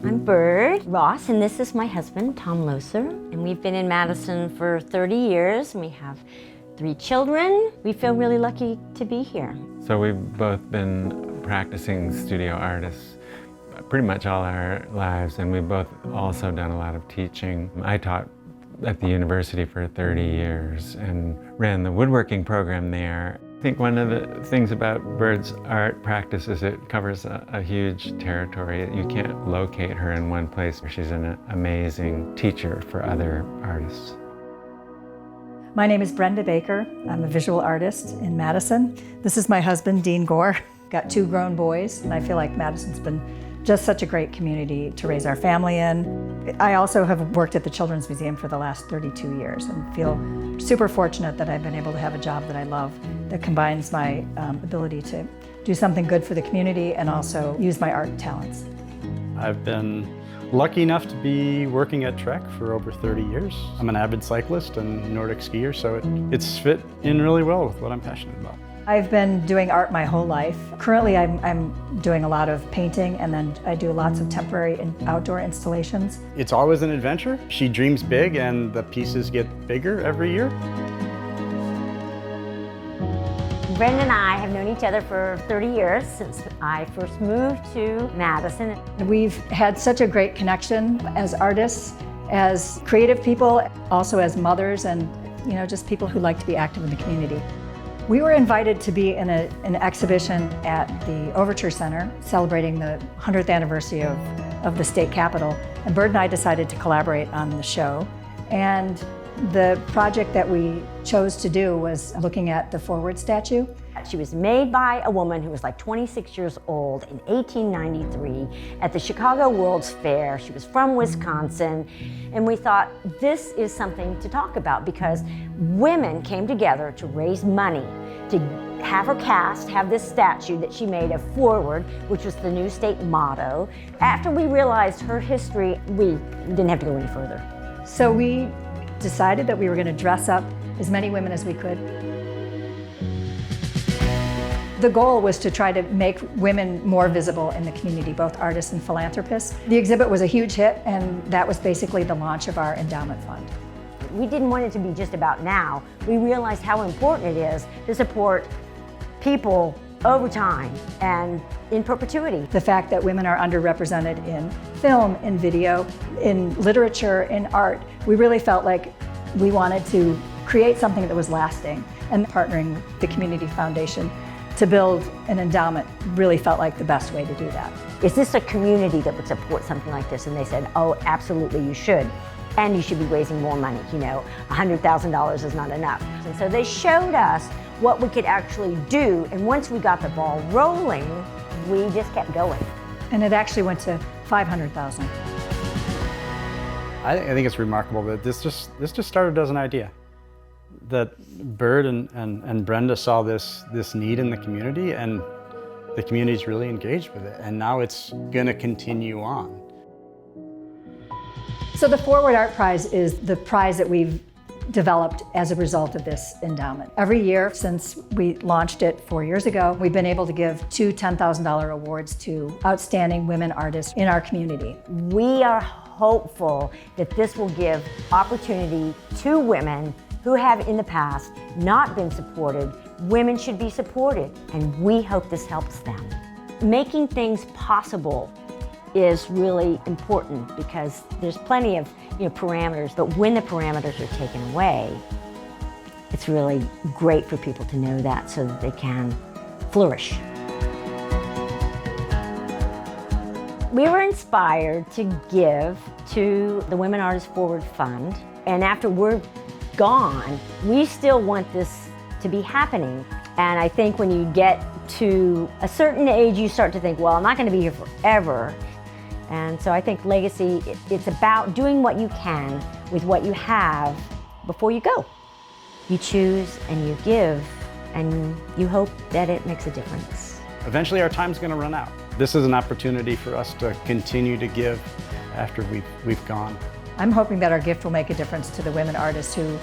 I'm Bird Ross, and this is my husband, Tom Loeser. And we've been in Madison for 30 years, and we have 3 children. We feel really lucky to be here. So we've both been practicing studio artists pretty much all our lives, and we've both also done a lot of teaching. I taught at the university for 30 years and ran the woodworking program there. I think one of the things about Bird's art practice is it covers a huge territory. You can't locate her in one place. She's an amazing teacher for other artists. My name is Brenda Baker. I'm a visual artist in Madison. This is my husband, Dean Gore. Got 2 grown boys, and I feel like Madison's been just such a great community to raise our family in. I also have worked at the Children's Museum for the last 32 years and feel super fortunate that I've been able to have a job that I love that combines my ability to do something good for the community and also use my art talents. I've been lucky enough to be working at Trek for over 30 years. I'm an avid cyclist and Nordic skier, so it's fit in really well with what I'm passionate about. I've been doing art my whole life. Currently, I'm doing a lot of painting, and then I do lots of temporary and outdoor installations. It's always an adventure. She dreams big, and the pieces get bigger every year. Brenda and I have known each other for 30 years, since I first moved to Madison. We've had such a great connection as artists, as creative people, also as mothers, and just people who like to be active in the community. We were invited to be in an exhibition at the Overture Center celebrating the 100th anniversary of the state capitol, and Bird and I decided to collaborate on the show. And the project that we chose to do was looking at the Forward statue. She was made by a woman who was like 26 years old in 1893 at the Chicago World's Fair. She was from Wisconsin, and we thought this is something to talk about because women came together to raise money to have her cast have this statue that she made of Forward, which was the new state motto. After we realized her history, we didn't have to go any further. So we decided that we were going to dress up as many women as we could. The goal was to try to make women more visible in the community, both artists and philanthropists. The exhibit was a huge hit, and that was basically the launch of our endowment fund. We didn't want it to be just about now. We realized how important it is to support people over time and in perpetuity. The fact that women are underrepresented in film, in video, in literature, in art, we really felt like we wanted to create something that was lasting, and partnering with the Community Foundation to build an endowment really felt like the best way to do that. Is this a community that would support something like this? And they said, oh, absolutely, you should. And you should be raising more money. $100,000 is not enough. And so they showed us what we could actually do. And once we got the ball rolling, we just kept going. And it actually went to $500,000. I think it's remarkable that this just started as an idea. That Bird and Brenda saw this need in the community, and the community's really engaged with it, and now it's going to continue on. So the Forward Art Prize is the prize that we've developed as a result of this endowment. Every year since we launched it 4 years ago, we've been able to give 2 $10,000 awards to outstanding women artists in our community. We are hopeful that this will give opportunity to women who have in the past not been supported. Women should be supported, and we hope this helps them. Making things possible is really important because there's plenty of parameters, but when the parameters are taken away, it's really great for people to know that so that they can flourish. We were inspired to give to the Women Artists Forward Fund, and after we're gone, we still want this to be happening. And I think when you get to a certain age, you start to think, well, I'm not going to be here forever. And so I think legacy, it's about doing what you can with what you have before you go. You choose and you give, and you hope that it makes a difference. Eventually our time's going to run out. This is an opportunity for us to continue to give after we've gone. I'm hoping that our gift will make a difference to the women artists who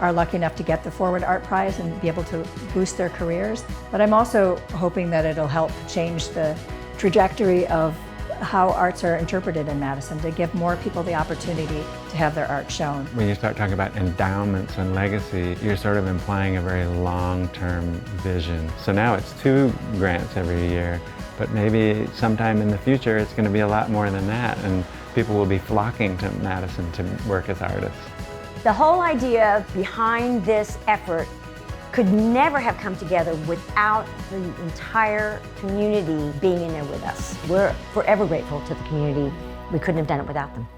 are lucky enough to get the Forward Art Prize and be able to boost their careers. But I'm also hoping that it'll help change the trajectory of how arts are interpreted in Madison, to give more people the opportunity to have their art shown. When you start talking about endowments and legacy, you're sort of implying a very long-term vision. So now it's 2 grants every year, but maybe sometime in the future it's going to be a lot more than that, and people will be flocking to Madison to work as artists. The whole idea behind this effort could never have come together without the entire community being in there with us. We're forever grateful to the community. We couldn't have done it without them.